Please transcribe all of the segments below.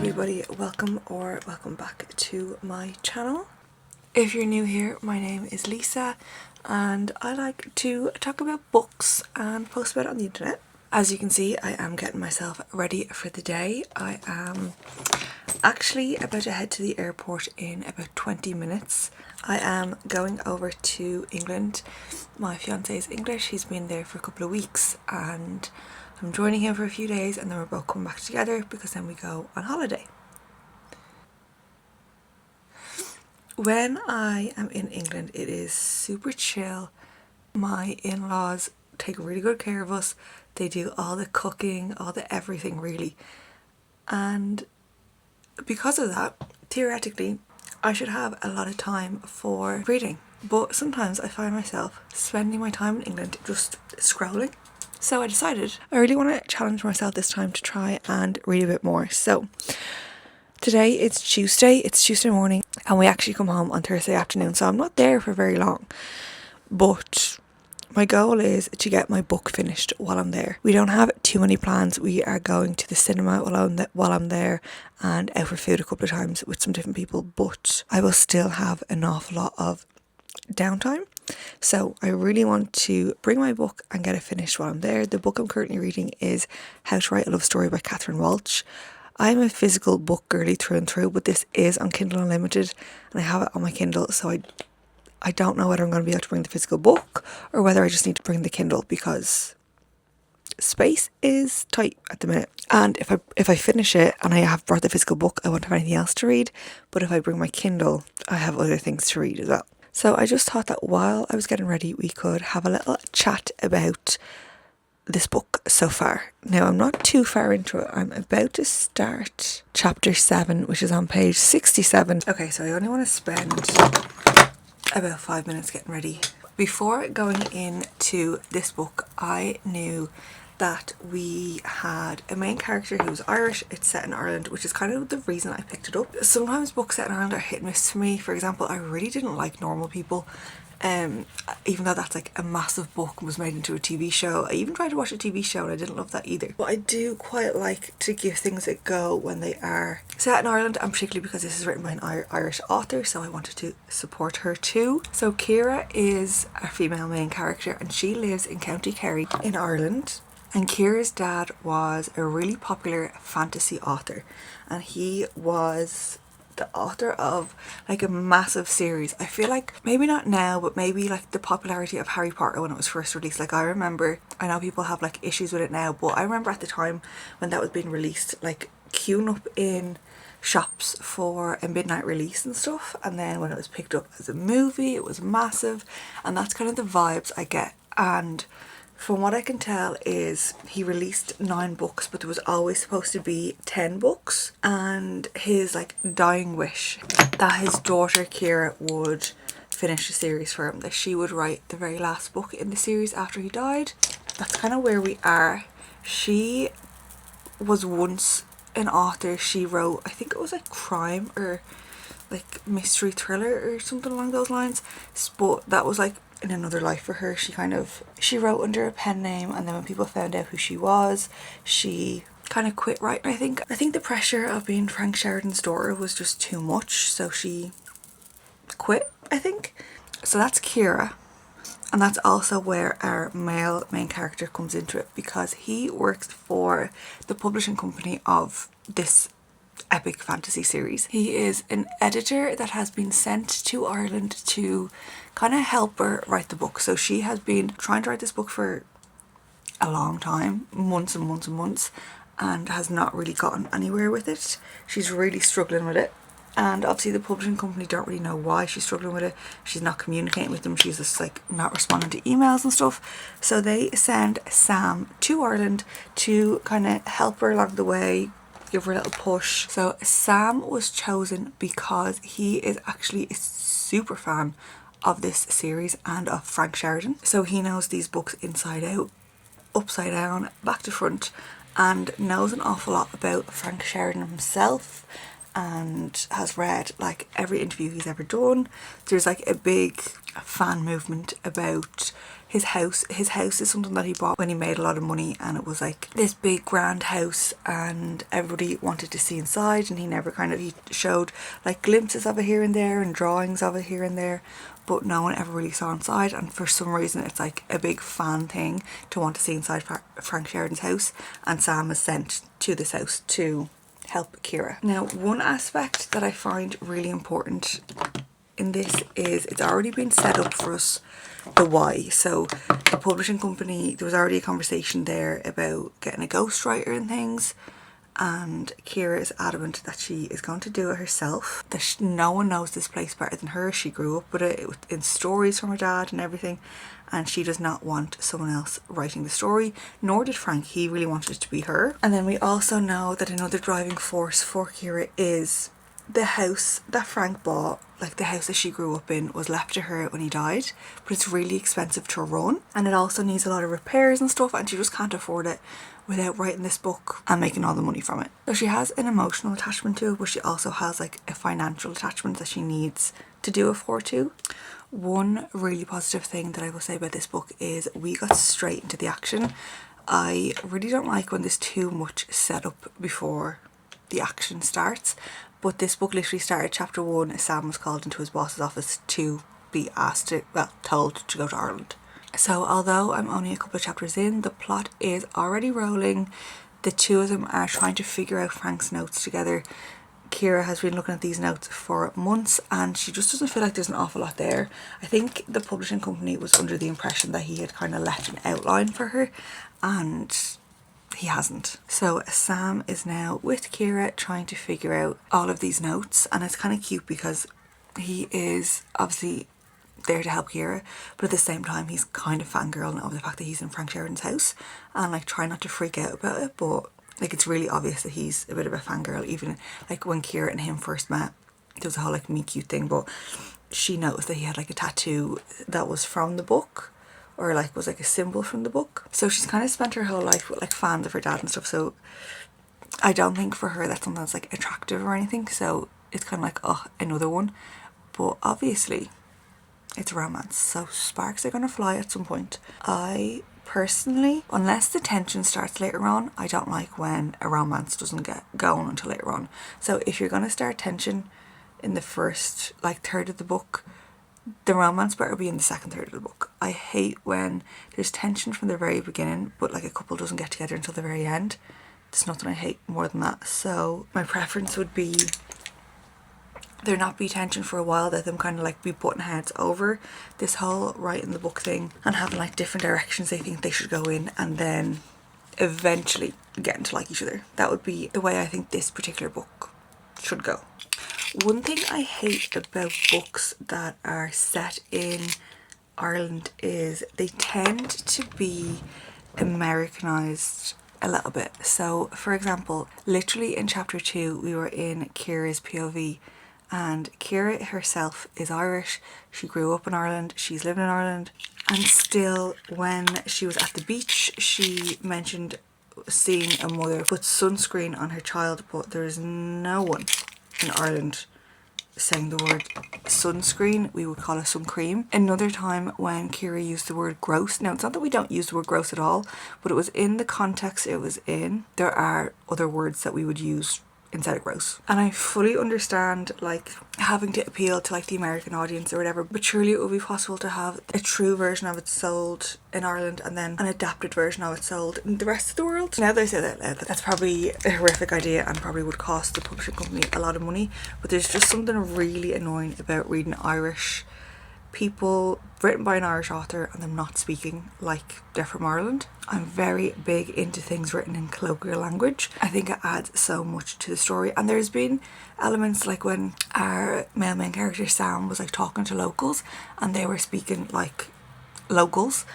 everybody, welcome back to my channel. If you're new here, my name is Lisa and I like to talk about books and post about it on the internet. As you can see, I am getting myself ready for the day. I am actually about to head to the airport in about 20 minutes. I am going over to England. My fiance is English, he's been there for a couple of weeks and I'm joining him for a few days and then we're both coming back together because then we go on holiday. When I am in England, it is super chill. My in-laws take really good care of us. They do all the cooking, all the everything really. And because of that, theoretically, I should have a lot of time for reading. But sometimes I find myself spending my time in England just scrolling. So I decided I really want to challenge myself this time to try and read a bit more. So today it's Tuesday morning and we actually come home on Thursday afternoon, so I'm not there for very long. But my goal is to get my book finished while I'm there. We don't have too many plans. We are going to the cinema while I'm there and out for food a couple of times with some different people, but I will still have an awful lot of downtime. So I really want to bring my book and get it finished while I'm there. The book I'm currently reading is How to Write a Love Story by Catherine Walsh. I'm a physical book girly through and through, but this is on Kindle Unlimited and I have it on my Kindle, so I don't know whether I'm going to be able to bring the physical book or whether I just need to bring the Kindle because space is tight at the minute. And if I finish it and I have brought the physical book, I won't have anything else to read, but if I bring my Kindle, I have other things to read as well. So I just thought that while I was getting ready, we could have a little chat about this book so far. Now, I'm not too far into it. I'm about to start chapter 7, which is on page 67. Okay, so I only want to spend about 5 minutes getting ready. Before going into this book, I knew that we had a main character who was Irish. It's set in Ireland, which is kind of the reason I picked it up. Sometimes books set in Ireland are hit and miss for me. For example, I really didn't like Normal People. Even though that's like a massive book and was made into a TV show. I even tried to watch a TV show and I didn't love that either. But I do quite like to give things a go when they are set in Ireland, and particularly because this is written by an Irish author, so I wanted to support her too. So Ciara is a female main character and she lives in County Kerry in Ireland. And Ciara's dad was a really popular fantasy author and he was the author of like a massive series. I feel like maybe not now, but maybe like the popularity of Harry Potter when it was first released. Like I know people have like issues with it now, but I remember at the time when that was being released, like queuing up in shops for a midnight release and stuff, and then when it was picked up as a movie it was massive, and that's kind of the vibes I get. And from what I can tell is he released 9 books, but there was always supposed to be 10 books, and his like dying wish that his daughter Ciara would finish the series for him, that she would write the very last book in the series after he died. That's kind of where we are. She was once an author. She wrote, I think it was like crime or like mystery thriller or something along those lines, but that was like in another life for her. She wrote under a pen name, and then when people found out who she was, she kind of quit writing. I think the pressure of being Frank Sheridan's daughter was just too much, so she quit, I think. So that's Ciara, and that's also where our male main character comes into it, because he works for the publishing company of this epic fantasy series. He is an editor that has been sent to Ireland to kind of help her write the book. So she has been trying to write this book for a long time, months and months and months, and has not really gotten anywhere with it. She's really struggling with it, and obviously the publishing company don't really know why she's struggling with it. She's not communicating with them, she's just like not responding to emails and stuff. So they send Sam to Ireland to kind of help her along the way, give her a little push. So Sam was chosen because he is actually a super fan of this series and of Frank Sheridan. So he knows these books inside out, upside down, back to front, and knows an awful lot about Frank Sheridan himself and has read like every interview he's ever done. There's like a big fan movement about his house. His house is something that he bought when he made a lot of money, and it was like this big grand house and everybody wanted to see inside, and he showed like glimpses of it here and there and drawings of it here and there, but no one ever really saw inside. And for some reason it's like a big fan thing to want to see inside Frank Sheridan's house, and Sam is sent to this house to help Kira. Now, one aspect that I find really important in this is it's already been set up for us the why. So the publishing company, there was already a conversation there about getting a ghostwriter and things, and Kira is adamant that she is going to do it herself, that no one knows this place better than her. She grew up with it in stories from her dad and everything, and she does not want someone else writing the story, nor did Frank. He really wanted it to be her. And then we also know that another driving force for Kira is the house that Frank bought, like the house that she grew up in, was left to her when he died, but it's really expensive to run, and it also needs a lot of repairs and stuff, and she just can't afford it without writing this book and making all the money from it. So she has an emotional attachment to it, but she also has like a financial attachment that she needs to do it for too. One really positive thing that I will say about this book is we got straight into the action. I really don't like when there's too much setup before the action starts, but this book literally started chapter 1. Sam was called into his boss's office to be told to go to Ireland. So although I'm only a couple of chapters in, the plot is already rolling. The two of them are trying to figure out Frank's notes together. Kira has been looking at these notes for months and she just doesn't feel like there's an awful lot there. I think the publishing company was under the impression that he had kind of left an outline for her, and he hasn't. So Sam is now with Kira trying to figure out all of these notes, and it's kind of cute because he is obviously there to help Kira, but at the same time he's kind of fangirling over the fact that he's in Frank Sheridan's house and like trying not to freak out about it, but like it's really obvious that he's a bit of a fangirl. Even like when Kira and him first met, there was a whole like me cute thing, but she noticed that he had like a tattoo that was from the book, or like was like a symbol from the book. So she's kind of spent her whole life with like fans of her dad and stuff, so I don't think for her that's something that's like attractive or anything, so it's kind of like, oh, another one. But obviously it's romance, so sparks are gonna fly at some point. I personally, unless the tension starts later on, I don't like when a romance doesn't get going until later on. So if you're gonna start tension in the first like third of the book, the romance better be in the second third of the book. I hate when there's tension from the very beginning but like a couple doesn't get together until the very end. There's nothing I hate more than that. So my preference would be there not be tension for a while, that them kind of like be butting heads over this whole writing the book thing and having like different directions they think they should go in, and then eventually getting to like each other. That would be the way I think this particular book should go. One thing I hate about books that are set in Ireland is they tend to be Americanized a little bit. So for example, literally in chapter 2 we were in Kira's POV, and Kira herself is Irish. She grew up in Ireland, she's lived in Ireland, and still when she was at the beach she mentioned seeing a mother put sunscreen on her child, but there is no one in Ireland saying the word sunscreen. We would call it sun cream. Another time when Kira used the word gross, now it's not that we don't use the word gross at all, but it was in the context it was in. There are other words that we would use instead of gross, and I fully understand like having to appeal to like the American audience or whatever, but surely it would be possible to have a true version of it sold in Ireland and then an adapted version of it sold in the rest of the world. Now that I say that loud, that's probably a horrific idea and probably would cost the publishing company a lot of money, but there's just something really annoying about reading Irish people written by an Irish author and them not speaking like they're from Ireland. I'm very big into things written in colloquial language. I think it adds so much to the story, and there's been elements like when our male main character Sam was like talking to locals and they were speaking like locals.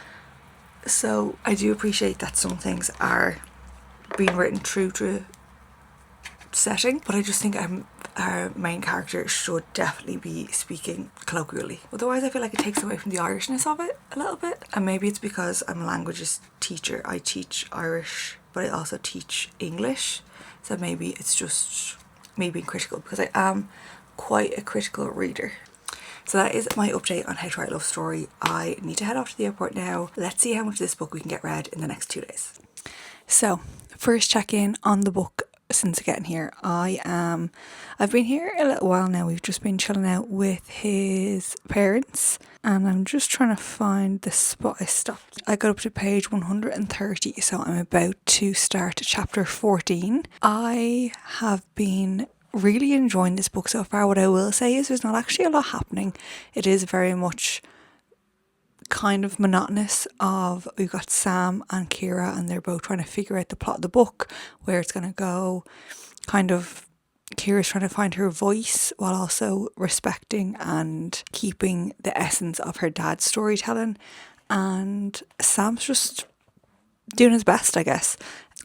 So I do appreciate that some things are being written true to setting, but I just think our main character should definitely be speaking colloquially. Otherwise I feel like it takes away from the Irishness of it a little bit. And maybe it's because I'm a languages teacher. I teach Irish but I also teach English, so maybe it's just me being critical, because I am quite a critical reader. So that is my update on How to Write a Love Story. I need to head off to the airport now. Let's see how much of this book we can get read in the next 2 days. So, first check in on the book since getting here. I've been here a little while now. We've just been chilling out with his parents, and I'm just trying to find the spot I stopped. I got up to page 130, so I'm about to start chapter 14. I have been really enjoying this book so far. What I will say is there's not actually a lot happening. It is very much kind of monotonous. We've got Sam and Kira, and they're both trying to figure out the plot of the book, where it's going to go. Kind of Kira's trying to find her voice while also respecting and keeping the essence of her dad's storytelling, and Sam's just doing his best, I guess.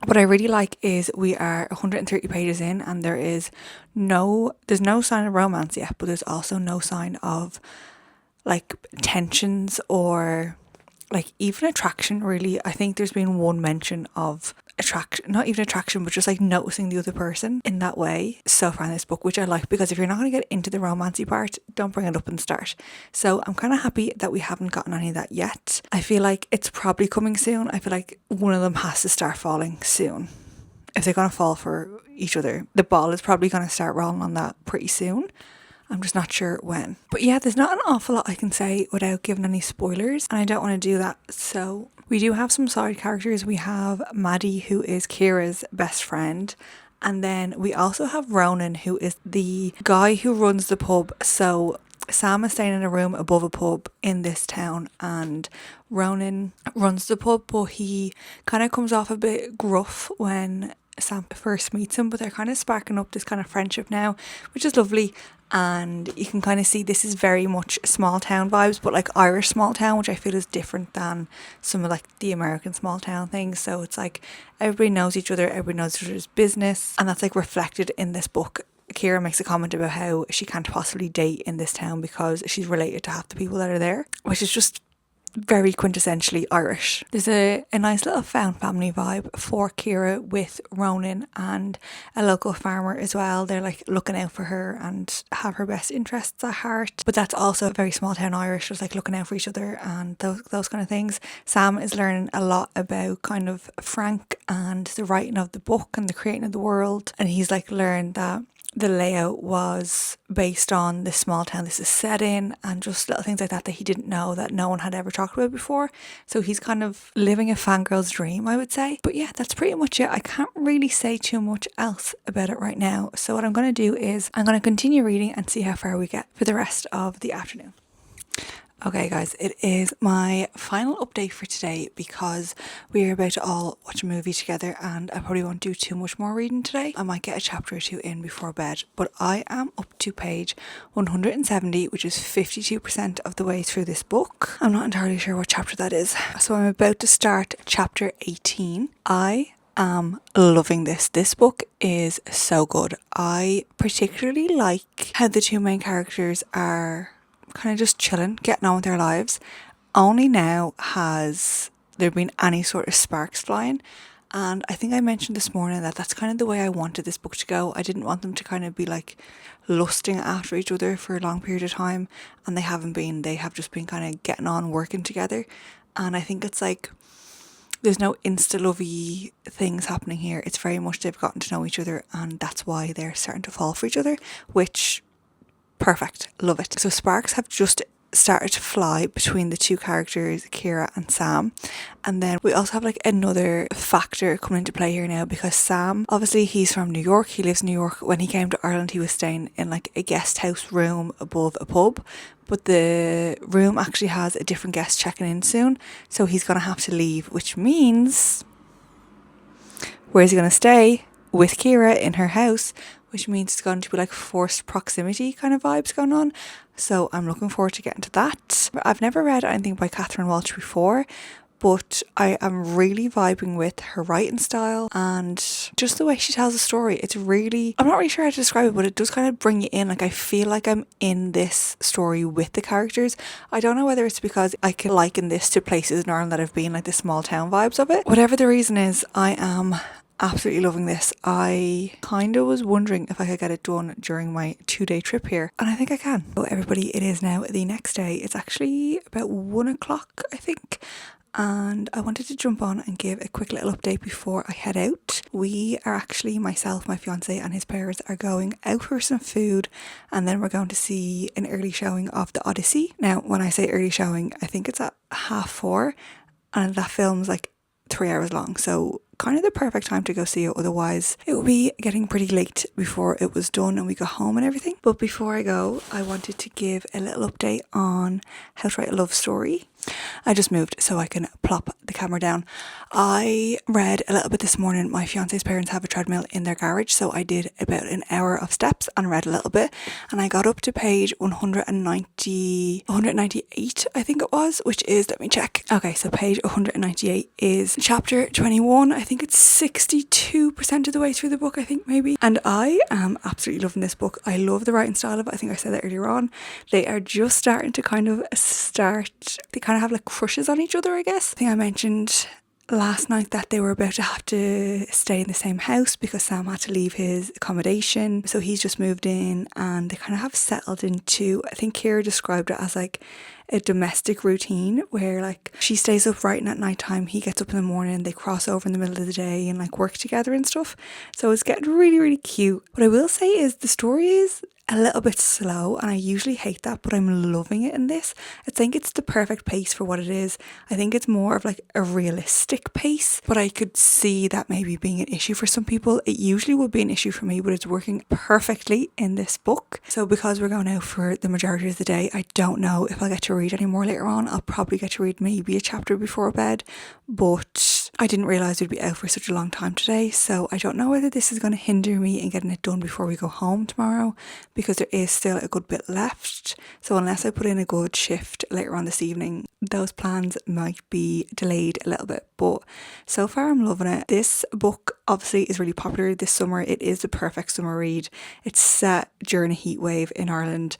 What I really like is we are 130 pages in, and there's no sign of romance yet, but there's also no sign of like tensions or like even attraction, really. I think there's been one mention of attraction, not even attraction, but just like noticing the other person in that way so far in this book, which I like, because if you're not going to get into the romancy part, don't bring it up and start. So I'm kind of happy that we haven't gotten any of that yet. I feel like it's probably coming soon. I feel like one of them has to start falling soon. If they're going to fall for each other, the ball is probably going to start rolling on that pretty soon. I'm just not sure when. But yeah, there's not an awful lot I can say without giving any spoilers, and I don't want to do that. So we do have some side characters. We have Maddie, who is Kira's best friend. And then we also have Ronan, who is the guy who runs the pub. So Sam is staying in a room above a pub in this town, and Ronan runs the pub, but he kind of comes off a bit gruff when Sam first meets him, but they're kind of sparking up this kind of friendship now, which is lovely. And you can kind of see this is very much small town vibes, but like Irish small town, which I feel is different than some of like the American small town things. So it's like everybody knows each other, everybody knows each other's business, and that's like reflected in this book. Kira makes a comment about how she can't possibly date in this town because she's related to half the people that are there, which is just very quintessentially Irish. There's a nice little found family vibe for Kira with Ronan and a local farmer as well. They're like looking out for her and have her best interests at heart. But that's also very small town Irish, just like looking out for each other and those kind of things. Sam is learning a lot about kind of Frank and the writing of the book and the creating of the world. And he's like learned that the layout was based on this small town this is set in, and just little things like that he didn't know, that no one had ever talked about before. So he's kind of living a fangirl's dream, I would say. But yeah, that's pretty much it. I can't really say too much else about it right now. So what I'm going to do is I'm going to continue reading and see how far we get for the rest of the afternoon. Okay guys, it is my final update for today because we're about to all watch a movie together, and I probably won't do too much more reading today. I might get a chapter or two in before bed, but I am up to page 170, which is 52% of the way through this book. I'm not entirely sure what chapter that is. So I'm about to start chapter 18. I am loving this. This book is so good. I particularly like how the two main characters are kind of just chilling, getting on with their lives. Only now has there been any sort of sparks flying, and I think I mentioned this morning that that's kind of the way I wanted this book to go. I didn't want them to kind of be like lusting after each other for a long period of time, and they haven't been. They have just been kind of getting on, working together, and I think it's like there's no insta-lovey things happening here. It's very much they've gotten to know each other, and that's why they're starting to fall for each other, which perfect, love it. So sparks have just started to fly between the two characters, Kira and Sam. And then we also have like another factor coming into play here now, because Sam, obviously he's from New York, he lives in New York. When he came to Ireland, he was staying in like a guest house room above a pub, but the room actually has a different guest checking in soon, so he's gonna have to leave, which means where's he gonna stay? With Kira in her house, which means it's going to be like forced proximity kind of vibes going on. So I'm looking forward to getting to that. I've never read anything by Catherine Walsh before, but I am really vibing with her writing style and just the way she tells a story. It's really, I'm not really sure how to describe it, but it does kind of bring you in. Like I feel like I'm in this story with the characters. I don't know whether it's because I can liken this to places in Ireland that have been like the small town vibes of it. Whatever the reason is, I am absolutely loving this. I kind of was wondering if I could get it done during my 2-day trip here, and I think I can. So everybody, it is now the next day. It's actually about 1 o'clock, I think. And I wanted to jump on and give a quick little update before I head out. We are actually, myself, my fiance and his parents are going out for some food, and then we're going to see an early showing of The Odyssey. Now, when I say early showing, I think it's at 4:30, and that film's like 3 hours long, so kind of the perfect time to go see it, otherwise it would be getting pretty late before it was done and we go home and everything. But before I go, I wanted to give a little update on How to Write a Love Story. I just moved so I can plop the camera down. I read a little bit this morning. My fiance's parents have a treadmill in their garage, so I did about an hour of steps and read a little bit, and I got up to page 198, I think it was, which is, let me check. Okay, so page 198 is chapter 21. I think it's 62% of the way through the book, I think, maybe. And I am absolutely loving this book. I love the writing style of it. I think I said that earlier on. They are just starting to kind of have like crushes on each other, I guess. I think I mentioned last night that they were about to have to stay in the same house because Sam had to leave his accommodation, so he's just moved in, and they kind of have settled into, I think Kira described it as like a domestic routine where like she stays up writing at night time, he gets up in the morning, they cross over in the middle of the day and like work together and stuff. So it's getting really, really cute. What I will say is the story is a little bit slow, and I usually hate that, but I'm loving it in this. I think it's the perfect pace for what it is. I think it's more of like a realistic pace, but I could see that maybe being an issue for some people. It usually would be an issue for me, but it's working perfectly in this book. So because we're going out for the majority of the day, I don't know if I'll get to read any more later on. I'll probably get to read maybe a chapter before bed, but I didn't realise we'd be out for such a long time today, so I don't know whether this is going to hinder me in getting it done before we go home tomorrow, because there is still a good bit left. So unless I put in a good shift later on this evening, those plans might be delayed a little bit. But so far I'm loving it. This book obviously is really popular this summer. It is the perfect summer read. It's set during a heat wave in Ireland.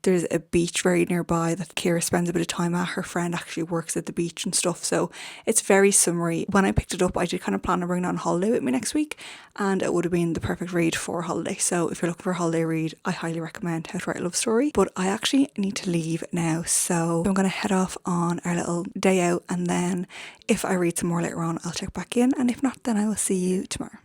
There's a beach very nearby that Kira spends a bit of time at. Her friend actually works at the beach and stuff, so it's very summery. When I picked it up, I did kind of plan on bringing it on holiday with me next week, and it would have been the perfect read for a holiday. So if you're looking for a holiday read, I highly recommend How to Write a Love Story. But I actually need to leave now, so I'm going to head off on our little day out, and then if I read some more later on, I'll check back in, and if not, then I will see you tomorrow.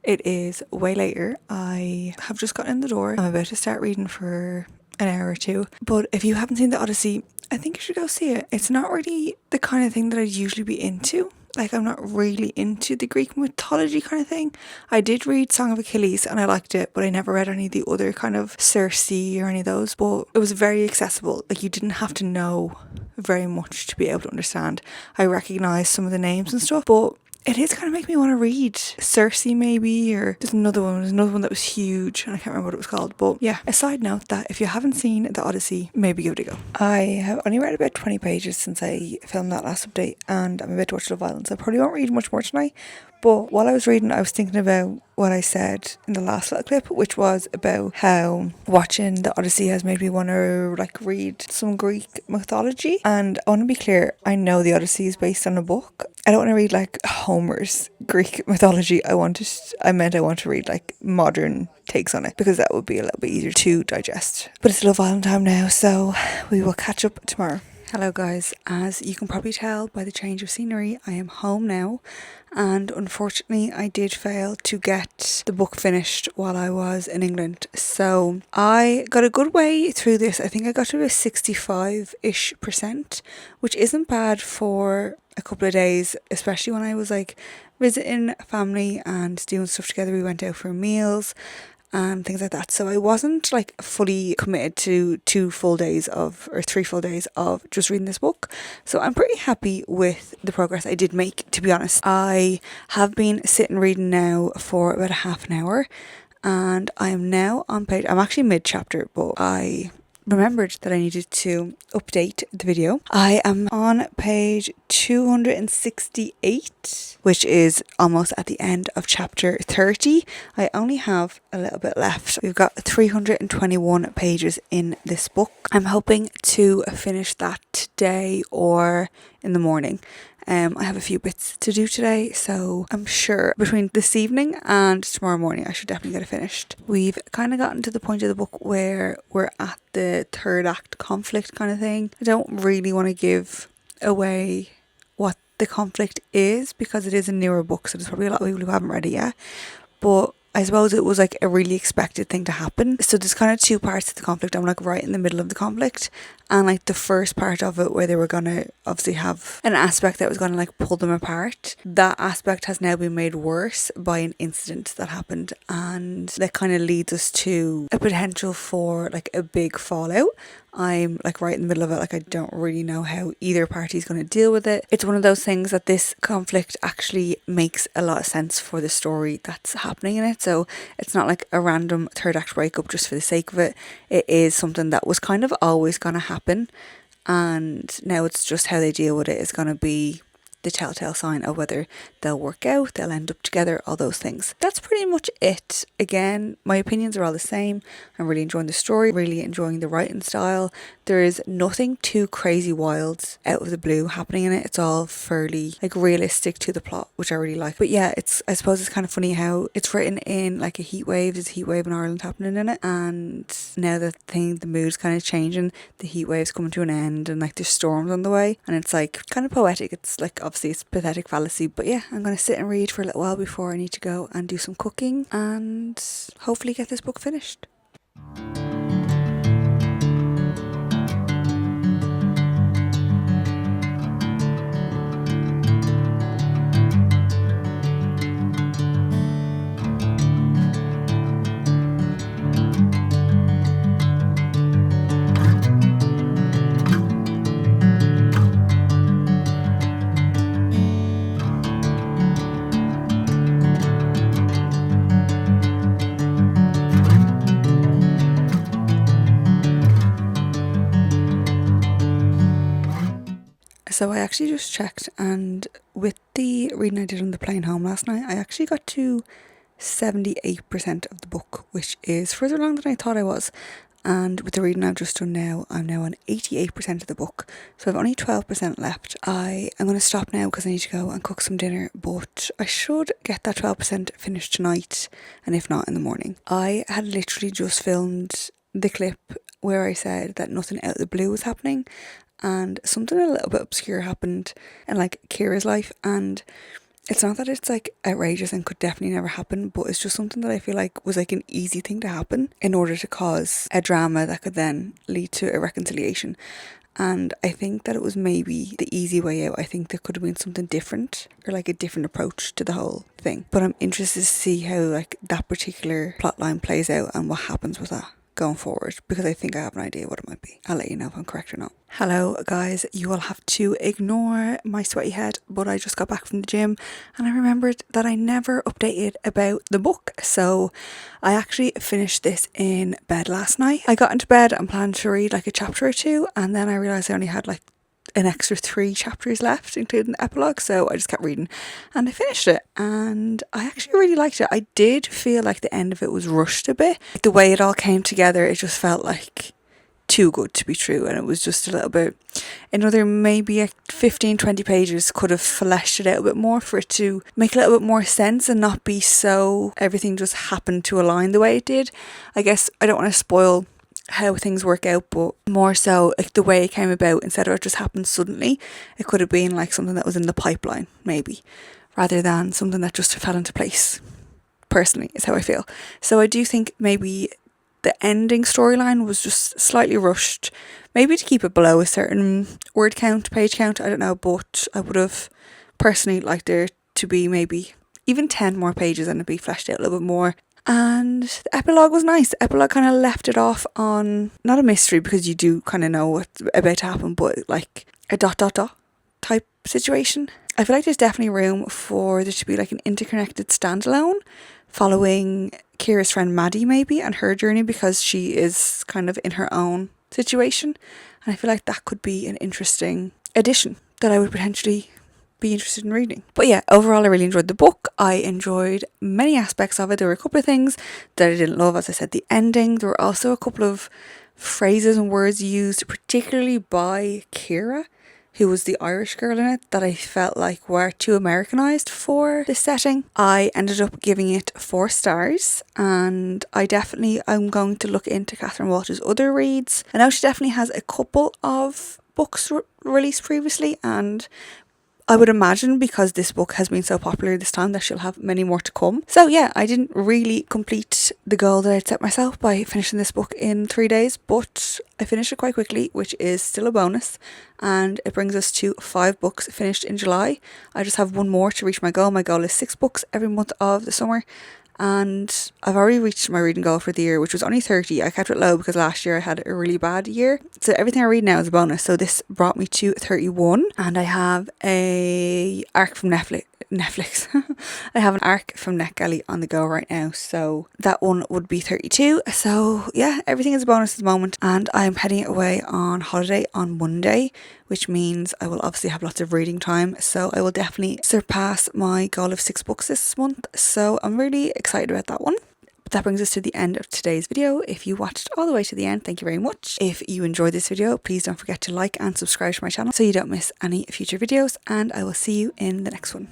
It is way later. I have just gotten in the door. I'm about to start reading for an hour or two, but if you haven't seen The Odyssey, I think you should go see it. It's not really the kind of thing that I'd usually be into. Like, I'm not really into the Greek mythology kind of thing. I did read Song of Achilles and I liked it, but I never read any of the other kind of Circe or any of those. But it was very accessible. Like, you didn't have to know very much to be able to understand. I recognised some of the names and stuff, but it is kind of making me want to read Circe maybe, or there's another one that was huge and I can't remember what it was called. But yeah, a side note that if you haven't seen The Odyssey, maybe give it a go. I have only read about 20 pages since I filmed that last update, and I'm about to watch Love Island, so I probably won't read much more tonight. But while I was reading, I was thinking about what I said in the last little clip, which was about how watching The Odyssey has made me want to like read some Greek mythology. And I want to be clear, I know The Odyssey is based on a book. I don't want to read like Homer's Greek mythology. I want to read like modern takes on it, because that would be a little bit easier to digest. But it's Love Island time now, so we will catch up tomorrow. Hello guys, as you can probably tell by the change of scenery, I am home now, and unfortunately I did fail to get the book finished while I was in England. So I got a good way through this. I think I got to a 65-ish%, which isn't bad for a couple of days, especially when I was like visiting family and doing stuff together. We went out for meals and things like that. So I wasn't like fully committed to 3 full days of just reading this book. So I'm pretty happy with the progress I did make, to be honest. I have been sitting reading now for about a half an hour, and I am now on I'm actually mid-chapter, but I remembered that I needed to update the video. I am on page 268, which is almost at the end of chapter 30. I only have a little bit left. We've got 321 pages in this book. I'm hoping to finish that today or in the morning. I have a few bits to do today, so I'm sure between this evening and tomorrow morning I should definitely get it finished. We've kind of gotten to the point of the book where we're at the third act conflict kind of thing. I don't really want to give away what the conflict is because it is a newer book, so there's probably a lot of people who haven't read it yet, but I suppose it was like a really expected thing to happen. So there's kind of two parts to the conflict. I'm like right in the middle of the conflict, and like the first part of it where they were gonna obviously have an aspect that was gonna like pull them apart, that aspect has now been made worse by an incident that happened, and that kind of leads us to a potential for like a big fallout. I'm like right in the middle of it, like I don't really know how either party is going to deal with it. It's one of those things that this conflict actually makes a lot of sense for the story that's happening in it, so it's not like a random third act breakup just for the sake of it. It is something that was kind of always going to happen, and now it's just how they deal with it is going to be the telltale sign of whether they'll work out, they'll end up together, all those things. That's pretty much it. Again, my opinions are all the same. I'm really enjoying the story, really enjoying the writing style. There is nothing too crazy wild out of the blue happening in it. It's all fairly like realistic to the plot, which I really like. But yeah, I suppose it's kind of funny how it's written in like a heat wave. There's a heat wave in Ireland happening in it, and now the mood's kind of changing, the heat wave's coming to an end, and like there's storms on the way, and it's like kind of poetic. It's like obviously it's pathetic fallacy, but yeah, I'm going to sit and read for a little while before I need to go and do some cooking and hopefully get this book finished. So I actually just checked, and with the reading I did on the plane home last night, I actually got to 78% of the book, which is further along than I thought I was. And with the reading I've just done now, I'm now on 88% of the book, so I've only 12% left. I am going to stop now because I need to go and cook some dinner, but I should get that 12% finished tonight, and if not, in the morning. I had literally just filmed the clip where I said that nothing out of the blue was happening, and something a little bit obscure happened in like Kira's life, and it's not that it's like outrageous and could definitely never happen, but it's just something that I feel like was like an easy thing to happen in order to cause a drama that could then lead to a reconciliation. And I think that it was maybe the easy way out. I think there could have been something different, or like a different approach to the whole thing. But I'm interested to see how like that particular plotline plays out and what happens with that going forward, because I think I have an idea what it might be. I'll let you know if I'm correct or not. Hello guys, you will have to ignore my sweaty head, but I just got back from the gym and I remembered that I never updated about the book. So I actually finished this in bed last night. I got into bed and planned to read like a chapter or two, and then I realised I only had like an extra 3 chapters left, including the epilogue, so I just kept reading and I finished it, and I actually really liked it. I did feel like the end of it was rushed a bit. The way it all came together, it just felt like too good to be true, and it was just a little bit, another maybe 15-20 pages could have fleshed it out a bit more for it to make a little bit more sense and not be so everything just happened to align the way it did. I guess I don't want to spoil how things work out, but more so like the way it came about, instead of it just happened suddenly, it could have been like something that was in the pipeline maybe, rather than something that just fell into place. Personally is how I feel. So I do think maybe the ending storyline was just slightly rushed, maybe to keep it below a certain word count, page count, I don't know, but I would have personally liked there to be maybe even 10 more pages and it'd be fleshed out a little bit more. And the epilogue was nice. The epilogue kind of left it off on, not a mystery because you do kind of know what's about to happen, but like a ... type situation. I feel like there's definitely room for there to be like an interconnected standalone following Kira's friend Maddie maybe and her journey, because she is kind of in her own situation, and I feel like that could be an interesting addition that I would potentially be interested in reading. But yeah, overall I really enjoyed the book. I enjoyed many aspects of it. There were a couple of things that I didn't love, as I said, the ending. There were also a couple of phrases and words used particularly by Kira who was the Irish girl in it, that I felt like were too Americanized for this setting. I ended up giving it 4 stars, and I'm going to look into Catherine Walsh's other reads. I know she definitely has a couple of books released previously, and I would imagine because this book has been so popular this time that she'll have many more to come. So yeah, I didn't really complete the goal that I'd set myself by finishing this book in 3 days, but I finished it quite quickly, which is still a bonus, and it brings us to 5 books finished in July. I just have one more to reach my goal. My goal is 6 books every month of the summer, and I've already reached my reading goal for the year, which was only 30. I kept it low because last year I had a really bad year. So everything I read now is a bonus. So this brought me to 31, and I have a arc from Netflix. I have an arc from NetGalley on the go right now, so that one would be 32. So yeah, everything is a bonus at the moment, and I'm heading away on holiday on Monday, which means I will obviously have lots of reading time, so I will definitely surpass my goal of 6 books this month, so I'm really excited about that one. But that brings us to the end of today's video. If you watched all the way to the end, thank you very much. If you enjoyed this video, please don't forget to like and subscribe to my channel so you don't miss any future videos, and I will see you in the next one.